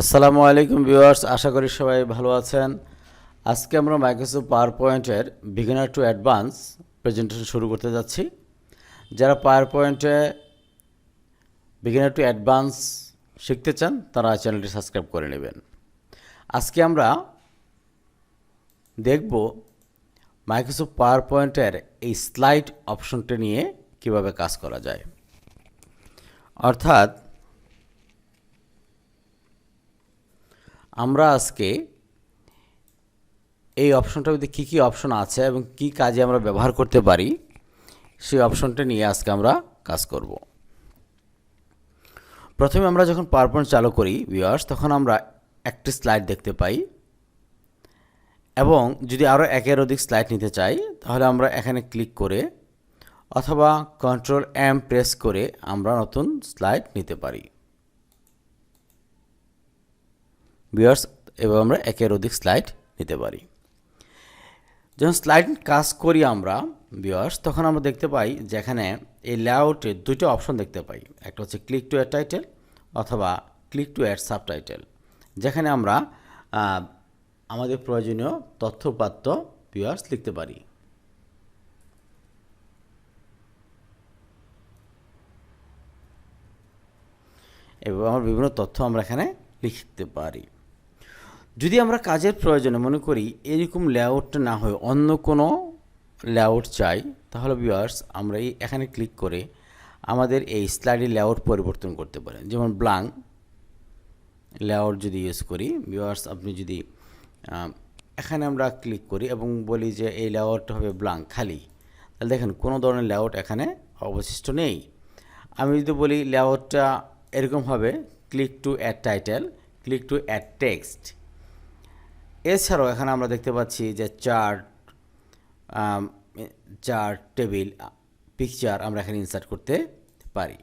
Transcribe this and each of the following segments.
আসসালামু আলাইকুম ভিউয়ার্স, আশা করি সবাই ভালো আছেন। আজকে আমরা মাইক্রোসফট পাওয়ার পয়েন্টের বিগিনার টু অ্যাডভান্স প্রেজেন্টেশন শুরু করতে যাচ্ছি। যারা পাওয়ার পয়েন্টে বিগিনার টু অ্যাডভান্স শিখতে চান তারা চ্যানেলটি সাবস্ক্রাইব করে নেবেন। আজকে আমরা দেখব মাইক্রোসফট পাওয়ার পয়েন্টের এই স্লাইড অপশনটি নিয়ে কিভাবে কাজ করা যায়। অর্থাৎ আমরা আজকে এই অপশনটার মধ্যে কী কী অপশন আছে এবং কী কাজে আমরা ব্যবহার করতে পারি সেই অপশনটা নিয়ে আজকে আমরা কাজ করব। প্রথমে আমরা যখন পাওয়ার পয়েন্ট চালু করি ভিউয়ার্স, তখন আমরা একটি স্লাইড দেখতে পাই এবং যদি আরও একের অধিক স্লাইড নিতে চাই তাহলে আমরা এখানে ক্লিক করে অথবা কন্ট্রোল এম প্রেস করে আমরা নতুন স্লাইড নিতে পারি ভিউয়ার্স, এবং আমরা একের অধিক স্লাইড নিতে পারি। যখন স্লাইড কাজ করি আমরা ভিউয়ার্স, তখন আমরা দেখতে পাই যে এখানে এই লেআউটে দুটো অপশন দেখতে পাই। একটা হচ্ছে ক্লিক টু অ্যাড টাইটেল অথবা ক্লিক টু অ্যাড সাবটাইটেল, যেখানে আমরা আমাদের প্রয়োজনীয় তথ্যপাত্য ভিউয়ার্স লিখতে পারি। এবং আমার বিভিন্ন তথ্য আমরা এখানে লিখতে পারি। যদি আমরা কাজের প্রয়োজনে মনে করি এরকম লেআউটটা না হয়ে অন্য কোনো লেআউট চাই, তাহলে ভিউয়ার্স আমরা এখানে ক্লিক করে আমাদের এই স্লাইডের লেআউট পরিবর্তন করতে পারেন। যেমন ব্ল্যাঙ্ক লেআউট যদি ইউজ করি ভিউয়ার্স, আপনি যদি এখানে আমরা ক্লিক করি এবং বলি যে এই লেআউটটা হবে ব্ল্যাঙ্ক খালি, তাহলে দেখেন কোনো ধরনের লেআউট এখানে অবশিষ্ট নেই। আমি যদি বলি লেআউটটা এরকম হবে click to add title, click to add text. এছাড়াও এখানে আমরা দেখতে পাচ্ছি যে চার্ট, টেবিল, পিকচার আমরা এখানে ইনসার্ট করতে পারি।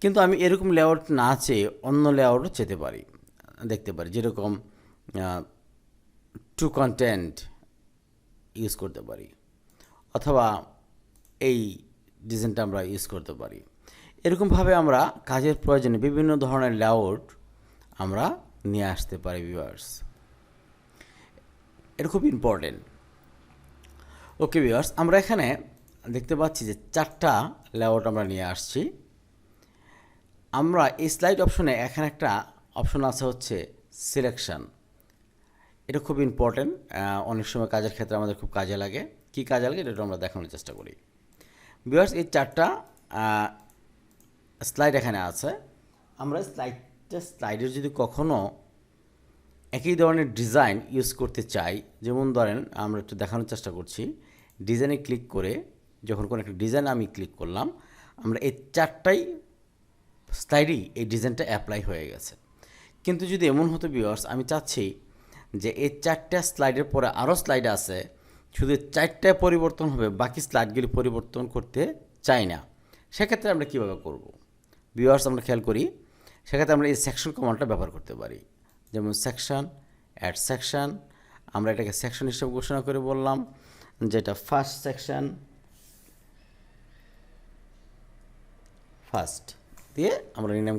কিন্তু আমি এরকম লেআউট না চেয়ে অন্য লেআউটও যেতে পারি, দেখতে পারি, যেরকম টু কন্টেন্ট ইউজ করতে পারি অথবা এই ডিজাইনটা আমরা ইউজ করতে পারি। এরকমভাবে আমরা কাজের প্রয়োজনে বিভিন্ন ধরনের লেআউট আমরা নিয়ে আসতে পারি ভিউয়ার্স। এটা খুব ইম্পর্টেন্ট। ওকে ভিউয়ার্স, আমরা এখানে দেখতে পাচ্ছি যে 4টা লেআউট আমরা নিয়ে আসছি। আমরা এই স্লাইড অপশনে এখানে একটা অপশন আছে হচ্ছে সিলেকশন। এটা খুব ইম্পর্টেন্ট, অনেক সময় কাজের ক্ষেত্রে আমাদের খুব কাজে লাগে। কী কাজে লাগে এটা আমরা দেখানোর চেষ্টা করি ভিউয়ার্স। এই 4টা স্লাইড এখানে আছে। আমরা স্লাইডের যদি কখনো একই ধরনের ডিজাইন ইউজ করতে চাই, যেমন ধরেন আমরা একটু দেখানোর চেষ্টা করছি, ডিজাইনে ক্লিক করে যখন কোনো একটা ডিজাইন আমি ক্লিক করলাম, আমরা এই 4টাই স্লাইডেই এই ডিজাইনটা অ্যাপ্লাই হয়ে গেছে। কিন্তু যদি এমন হতো ভিউয়ার্স, আমি চাচ্ছি যে এই 4টা স্লাইডের পরে আরও স্লাইড আছে, শুধু 4টায় পরিবর্তন হবে, বাকি স্লাইডগুলি পরিবর্তন করতে চাই না, সেক্ষেত্রে আমরা কীভাবে করব ভিউয়ার্স? আমরা খেয়াল করি, সেক্ষেত্রে আমরা এই সেকশন কমান্ডটা ব্যবহার করতে পারি। যেমন সেকশন, অ্যাড সেকশন, আমরা এটাকে সেকশন হিসেবে ঘোষণা করে বললাম যেটা ফার্স্ট সেকশন, ফার্স্ট দিয়ে আমরা রিনেম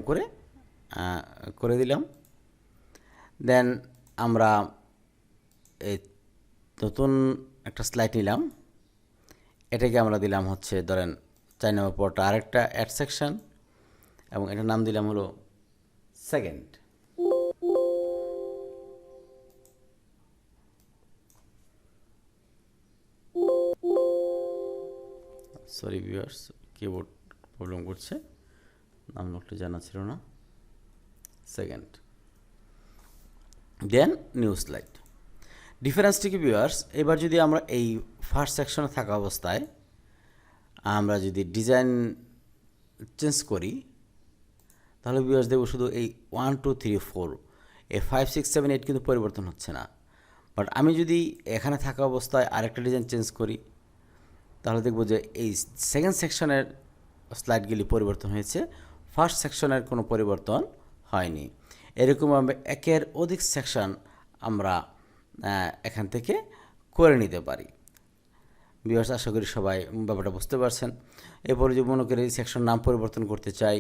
করে দিলাম। দেন আমরা এই নতুন একটা স্লাইড নিলাম, এটাকে আমরা দিলাম হচ্ছে ধরেন 4 নম্বর পরটা আরেকটা অ্যাড সেকশন এবং এটার নাম দিলাম হলো second. Sorry viewers, keyboard problem করছে, নাম নোটটা জানা ছিল না। সেকেন্ড, দেন নিউ স্লাইড। ডিফারেন্সটি কি ভিউয়ার্স? এবার যদি আমরা এই ফার্স্ট সেকশনে থাকা অবস্থায় আমরা যদি ডিজাইন চেঞ্জ করি, তাহলে ভিউয়ার্স দেখব শুধু এই 1 2 3 4, এই 5 6 7 8 কিন্তু পরিবর্তন হচ্ছে না। বাট আমি যদি এখানে থাকা অবস্থায় আরেকটা ডিজাইন চেঞ্জ করি, তাহলে দেখব যে এই সেকেন্ড সেকশনের স্লাইডগুলি পরিবর্তন হয়েছে, ফার্স্ট সেকশনের কোনো পরিবর্তন হয়নি। এরকমভাবে একের অধিক সেকশন আমরা এখান থেকে করে নিতে পারি। ভিউয়ার্স, আশা করি সবাই ব্যাপারটা বুঝতে পারছেন। এরপরে যদি মনে করি সেকশন নাম পরিবর্তন করতে চাই,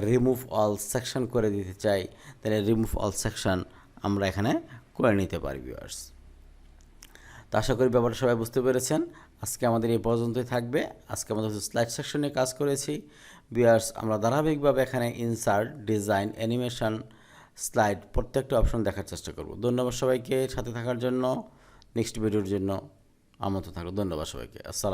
রিমুভ অল সেকশন করে দিতে চাই, তাহলে রিমুভ অল সেকশন আমরা এখানে করে নিতে পারি ভিউয়ার্স। তো আশা করি ব্যাপারটা সবাই বুঝতে পেরেছেন। আজকে আমাদের এই পর্যন্তই থাকবে। আজকে আমাদের স্লাইড সেকশন নিয়ে কাজ করেছি ভিউয়ার্স। আমরা ধারাবাহিকভাবে এখানে ইনসার্ট, ডিজাইন, অ্যানিমেশন, স্লাইড প্রত্যেকটা অপশন দেখার চেষ্টা করব। ধন্যবাদ সবাইকে সাথে থাকার জন্য। নেক্সট ভিডিওর জন্য আমন্ত্রণ থাকলো। ধন্যবাদ সবাইকে। আসসালাম।